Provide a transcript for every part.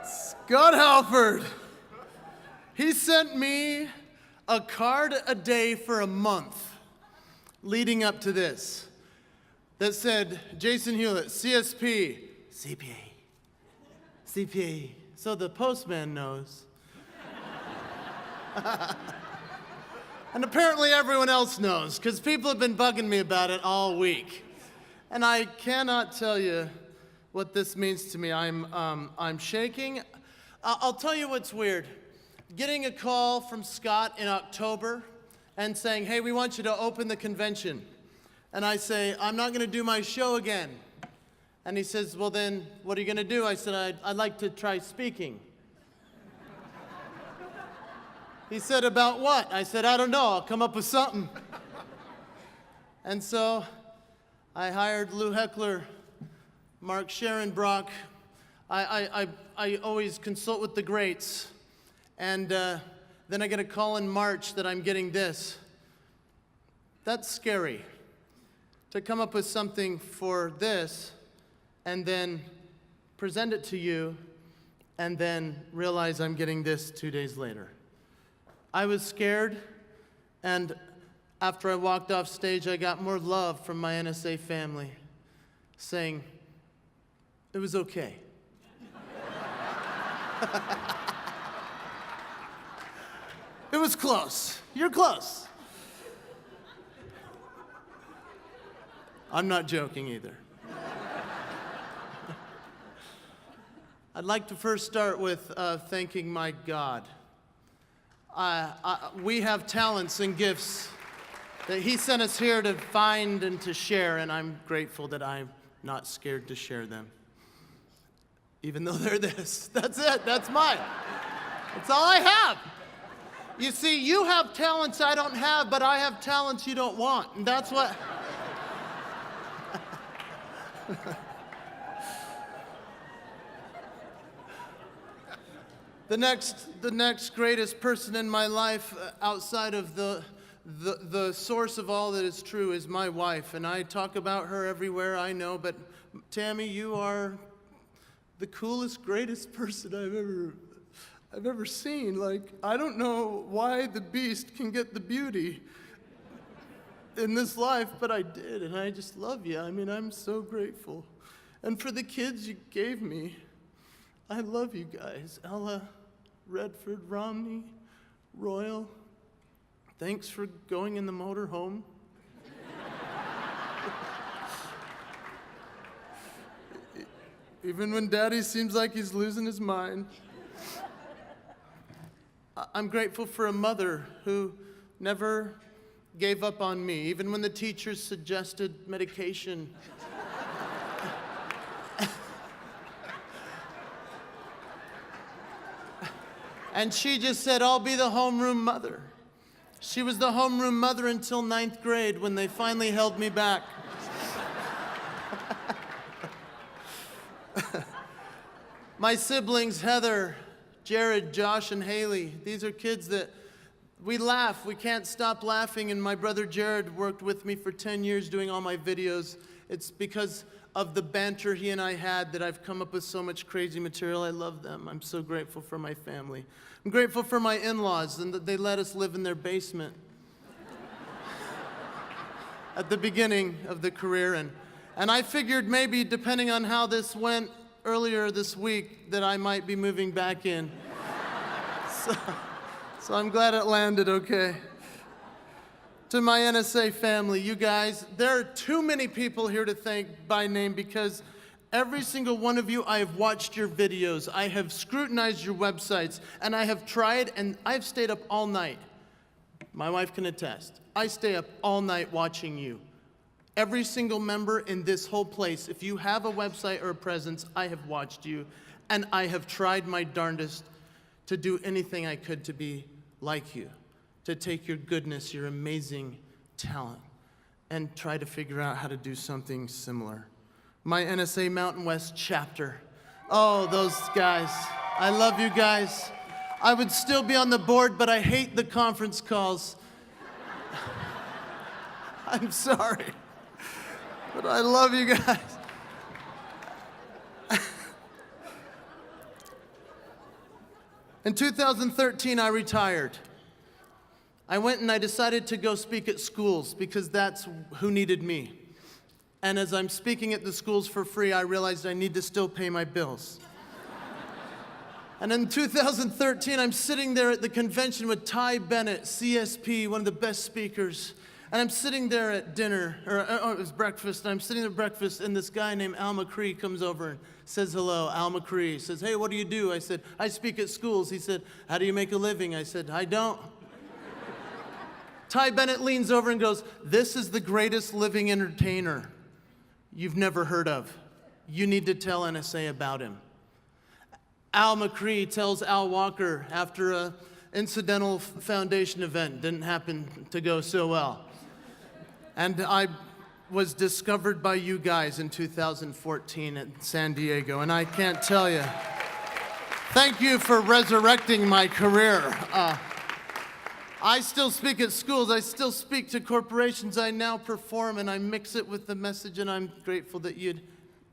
Scott Halford, he sent me a card a day for a month leading up to this that said, Jason Hewlett, CSP, CPAE, CPAE. So the postman knows. And apparently everyone else knows, because people have been bugging me about it all week. And I cannot tell you what this means to me. I'm shaking. I'll tell you what's weird. Getting a call from Scott in October and saying, hey, we want you to open the convention. And I say, I'm not going to do my show again. And he says, well, then what are you going to do? I said, I'd like to try speaking. He said, about what? I said, I don't know. I'll come up with something. And so I hired Lou Heckler, Mark Sharon-Brock. I always consult with the greats. And then I get a call in March that I'm getting this. That's scary. To come up with something for this and then present it to you and then realize I'm getting this 2 days later. I was scared, and after I walked off stage, I got more love from my NSA family saying, it was okay. It was close. You're close. I'm not joking either. I'd like to first start with thanking my God. We have talents and gifts that He sent us here to find and to share, and I'm grateful that I'm not scared to share them. Even though they're this. That's it. That's mine. That's all I have. You see, you have talents I don't have, but I have talents you don't want. And that's what... The next greatest person in my life outside of the source of all that is true is my wife. And I talk about her everywhere, I know, but Tammy, you are the coolest, greatest person I've ever seen. Like, I don't know why the beast can get the beauty in this life, but I did, and I just love you. I mean, I'm so grateful. And for the kids you gave me, I love you guys. Ella, Redford, Romney, Royal, thanks for going in the motor home. Even when Daddy seems like he's losing his mind. I'm grateful for a mother who never gave up on me, even when the teachers suggested medication. And she just said, I'll be the homeroom mother. She was the homeroom mother until 9th grade when they finally held me back. My siblings, Heather, Jared, Josh, and Haley, these are kids that we laugh. We can't stop laughing. And my brother Jared worked with me for 10 years doing all my videos. It's because of the banter he and I had that I've come up with so much crazy material. I love them. I'm so grateful for my family. I'm grateful for my in-laws and that they let us live in their basement at the beginning of the career. And I figured maybe, depending on how this went earlier this week, that I might be moving back in. So I'm glad it landed okay. To my NSA family, you guys, there are too many people here to thank by name because every single one of you, I have watched your videos, I have scrutinized your websites, and I have tried, and I've stayed up all night. My wife can attest. I stay up all night watching you. Every single member in this whole place, if you have a website or a presence, I have watched you, and I have tried my darndest to do anything I could to be like you, to take your goodness, your amazing talent, and try to figure out how to do something similar. My NSA Mountain West chapter. Oh, those guys. I love you guys. I would still be on the board, but I hate the conference calls. I'm sorry, but I love you guys. In 2013, I retired. I went and I decided to go speak at schools because that's who needed me. And as I'm speaking at the schools for free, I realized I need to still pay my bills. And in 2013, I'm sitting there at the convention with Ty Bennett, CSP, one of the best speakers. And I'm sitting there at dinner, or it was breakfast, and I'm sitting at breakfast, and this guy named Al McCree comes over and says hello. Al McCree says, hey, what do you do? I said, I speak at schools. He said, how do you make a living? I said, I don't. Ty Bennett leans over and goes, this is the greatest living entertainer you've never heard of. You need to tell NSA about him. Al McCree tells Al Walker after an incidental foundation event, didn't happen to go so well. And I was discovered by you guys in 2014 at San Diego, and I can't tell you. Thank you for resurrecting my career. I still speak at schools. I still speak to corporations. I now perform, and I mix it with the message, and I'm grateful that you'd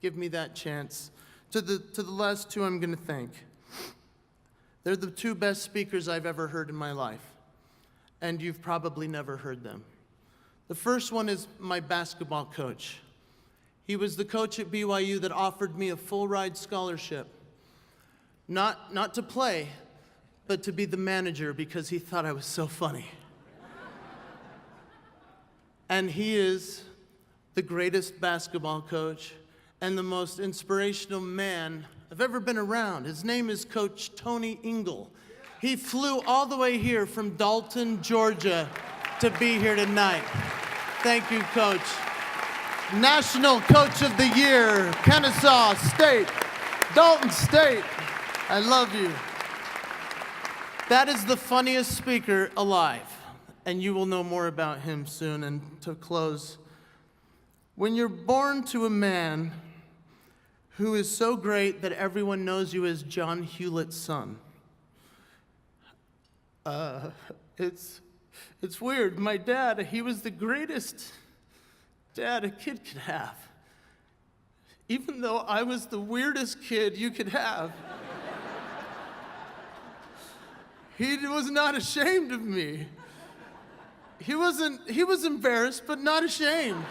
give me that chance. To the last two I'm going to thank. They're the two best speakers I've ever heard in my life, and you've probably never heard them. The first one is my basketball coach. He was the coach at BYU that offered me a full-ride scholarship, not to play, but to be the manager because he thought I was so funny. And he is the greatest basketball coach and the most inspirational man I've ever been around. His name is Coach Tony Ingle. He flew all the way here from Dalton, Georgia, to be here tonight. Thank you, Coach. National Coach of the Year, Kennesaw State, Dalton State. I love you. That is the funniest speaker alive, and you will know more about him soon. And to close, when you're born to a man who is so great that everyone knows you as John Hewlett's son, it's weird. My dad, he was the greatest dad a kid could have, even though I was the weirdest kid you could have. He was not ashamed of me. He was embarrassed, but not ashamed.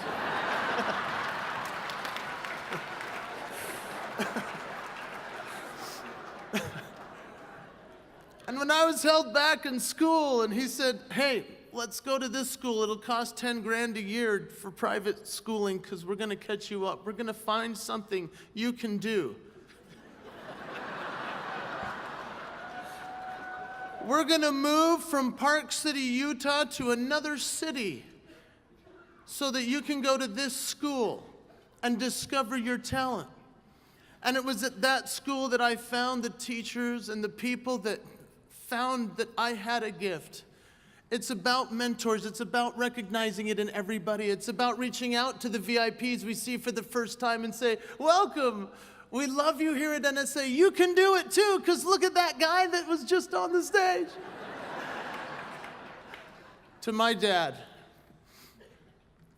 And when I was held back in school and he said, hey, let's go to this school. It'll cost 10 grand a year for private schooling because we're going to catch you up. We're going to find something you can do. We're going to move from Park City, Utah to another city so that you can go to this school and discover your talent. And it was at that school that I found the teachers and the people that found that I had a gift. It's about mentors. It's about recognizing it in everybody. It's about reaching out to the VIPs we see for the first time and say, welcome. We love you here at NSA. You can do it too, because look at that guy that was just on the stage. To my dad,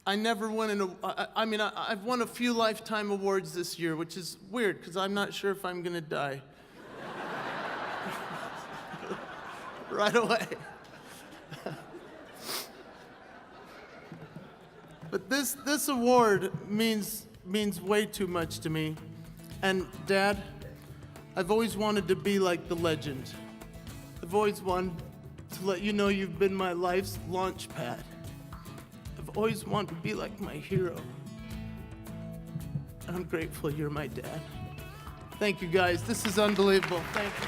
I never won I've won a few lifetime awards this year, which is weird, because I'm not sure if I'm going to die. Right away. But this award means way too much to me. And Dad, I've always wanted to be like the legend. I've always wanted to let you know you've been my life's launch pad. I've always wanted to be like my hero. And I'm grateful you're my dad. Thank you guys. This is unbelievable. Thank you.